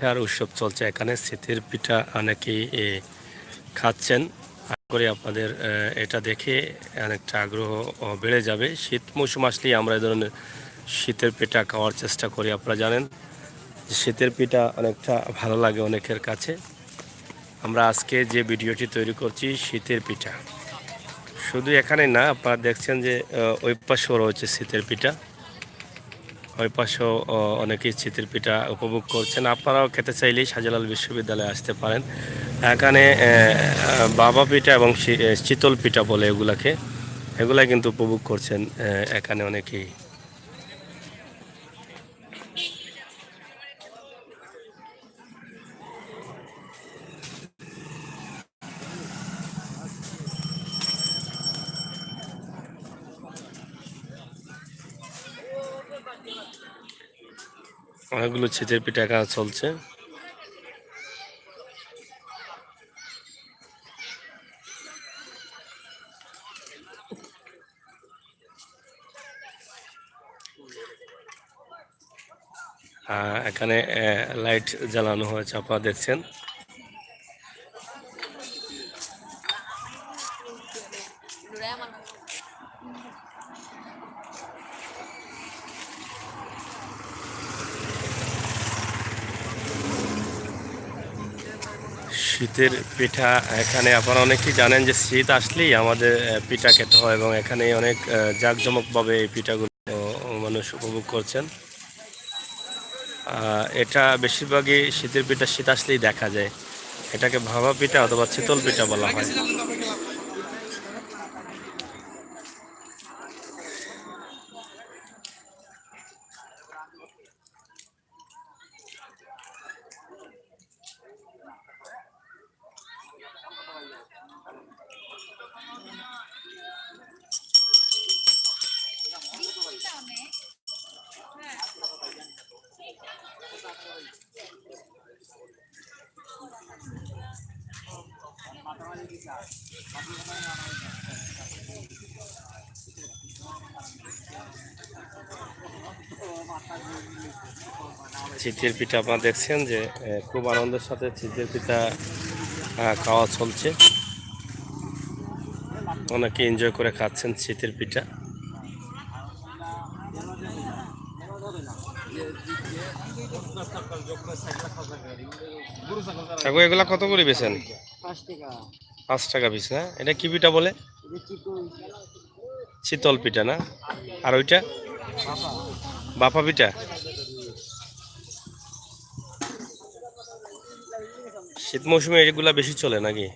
পিঠার উৎসব চলছে এখানে। শীতের পিঠা অনেকেই খাচ্ছেন। আশা করি আপনাদের এটা দেখে অনেকটা আগ্রহ বেড়ে যাবে। শীত মৌসুম আসলেই আমরা এই ধরনের শীতের পিঠা খাওয়ার চেষ্টা করি। আপনারা জানেন যে শীতের পিঠা অনেকটা ভালো লাগে অনেকের কাছে। আমরা আজকে যে ভিডিওটি তৈরি করছি শীতের পিঠা, শুধু এখানে না, আপনারা দেখছেন যে ওই পাশেও রয়েছে শীতের পিঠা। ওই পাশেও অনেকেই শীতের পিঠা উপভোগ করছেন। আপনারাও খেতে চাইলেই শাহজালাল বিশ্ববিদ্যালয়ে আসতে পারেন। এখানে বাবা পিঠা এবং শীতল পিঠা বলে এগুলাকে, এগুলা কিন্তু উপভোগ করছেন এখানে অনেকেই। অনেকগুলো শীতের পিঠা এখানে চলছে। এখানে লাইট জ্বালানো হয়েছে, আপনারা দেখছেন। শীতের পিঠা এখানে আপনারা অনেকেই জানেন যে শীত আসলেই আমাদের পিঠা খেতে হয়, এবং এখানে অনেক জাঁকজমকভাবে এই পিঠাগুলো মানুষ উপভোগ করছেন। এটা বেশিরভাগই শীতের পিঠা শীত আসলেই দেখা যায়। এটাকে ভাপা পিঠা অথবা শীতল পিঠা বলা হয়। শীতের পিঠা আপনারা দেখছেন যে খুব আনন্দের সাথে শীতের পিঠা খাওয়া চলছে। অনেকে এনজয় করে খাচ্ছেন শীতের পিঠা। কাকু এগুলা কত করে বেছেন? 5 টাকা পিস না? এটা কি পিঠা বলে? শীতল পিঠা না? আর ওইটা বাফা পিঠা। শীত মৌসুমে এগুলা বেশি চলে নাকি?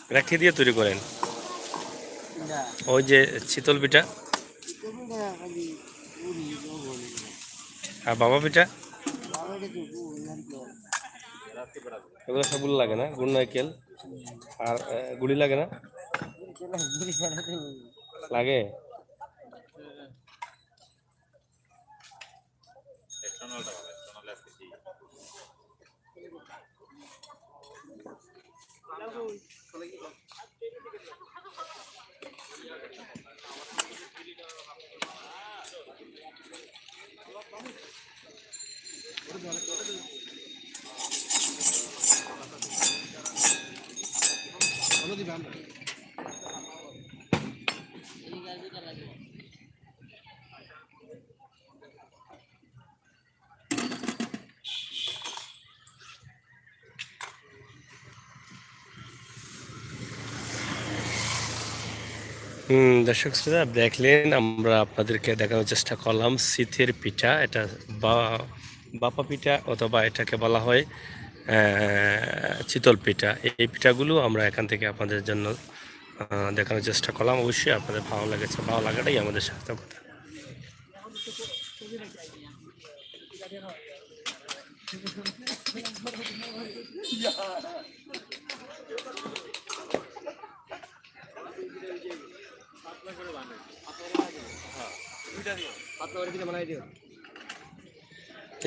এটা কি দিয়ে তৈরি করেন? ওই যে শীতল পিঠা আর বাবা পিঠা, এগুলো সবগুলো লাগে না? গুড় নারকেল আর গুড়ি লাগে না? লাগে। দর্শক শ্রোতা দেখলেন, আমরা আপনাদেরকে দেখানোর চেষ্টা করলাম শীতের পিঠা। এটা বাপা পিঠা অথবা এটাকে বলা হয় চিতল পিঠা, এই পিঠাগুলো আমরা এখান থেকে আপনাদের জন্য দেখানোর চেষ্টা করলাম। অবশ্যই আপনাদের ভালো লেগেছে, ভালো লাগাটাই আমাদের সার্থকতা।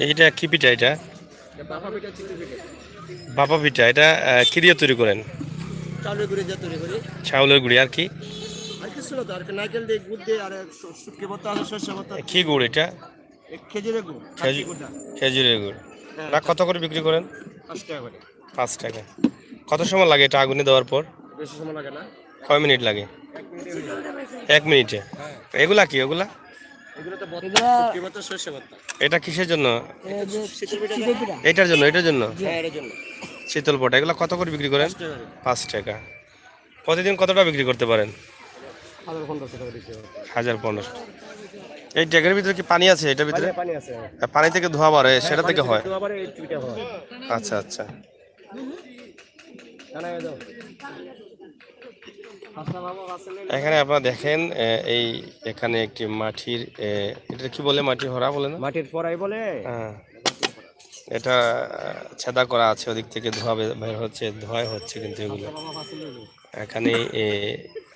এইটা কি পিঠা? এটা ভাপা পিঠা। এটা কি দিয়ে তৈরি করেন? চাউলের গুঁড়ি দিয়ে তৈরি করি। চাউলের গুঁড়ি আর কি? আর কিছু না তো, আর কি নারকেল দিয়ে, গুড় দিয়ে, আর শুটকি ভর্তা আছে, শস্য ভর্তা। কি গুড় এটা? খেজুরের গুড়, খাঁটি গুড়টা। খেজুরের গুড়। হ্যাঁ, এটা কত করে বিক্রি করেন? 5 টাকা করে। 5 টাকা। কত সময় লাগে এটা আগুনে দেওয়ার পর? বেশি সময় লাগে না, কয় মিনিট লাগে? 1 মিনিটে হয়ে যায়। 1 মিনিটে? এগুলা কি? ওগুলা এগুলো তো ভর্তা, শুটকি ভর্তা, শস্য ভর্তা। এটা কিসের জন্য? শীতল পিঠা। এটার জন্য? এটার জন্য হ্যাঁ, এর জন্য শীতল পটা। এগুলা কত করে বিক্রি করেন? 5 টাকা করে। 5 টাকা। প্রতিদিন কতটা বিক্রি করতে পারেন? 1500 টাকা দিতে হবে। 1500। এই ডেকের ভিতরে কি পানি আছে? এটার ভিতরে পানি আছে। পানি থেকে ধোঁয়া বাড়ে, সেটা থেকে হয়? আবার এই পিঠা হয়। আচ্ছা আচ্ছা। জানাই দাও। এখানে আপনারা দেখেন এই এখানে একটি মাটির এটা কি বলে? মাটির হরা বলে না? মাটির পরাই বলে। হ্যাঁ, এটা ছেদা করা আছে, ওদিক থেকে ধোঁয়া বের হচ্ছে, ধোঁয়ায় হচ্ছে। কিন্তু এগুলো এখানে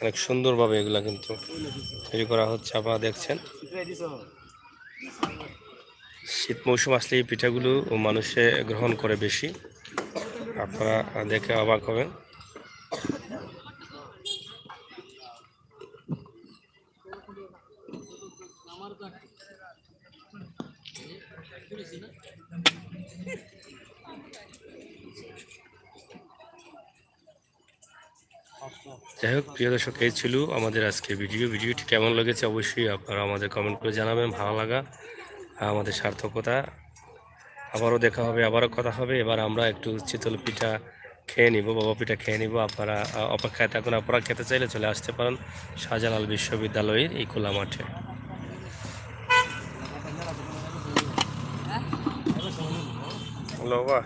অনেক সুন্দরভাবে এগুলা কিন্তু তৈরি করা হচ্ছে, আপনারা দেখছেন। শীত মৌসুম আসলে এই পিঠাগুলো মানুষে গ্রহণ করে বেশি, আপনারা দেখে অবাক হবেন। যাই হোক, প্রিয় দর্শক, এই ছিল আমাদের আজকে ভিডিওটি কেমন লেগেছে অবশ্যই আপনারা আমাদের কমেন্ট করে জানাবেন। ভালো লাগা আমাদের সার্থকতা। আবারও দেখা হবে, আবারও কথা হবে। এবার আমরা একটু চিতল পিঠা খেয়ে নিব, বাবা পিঠা খেয়ে নিব। আপনারা অপেক্ষায় থাকুন। আপনারা খেতে চাইলে চলে আসতে পারেন শাহজালাল বিশ্ববিদ্যালয়ের এই খোলা মাঠে। হ্যালো বাবা।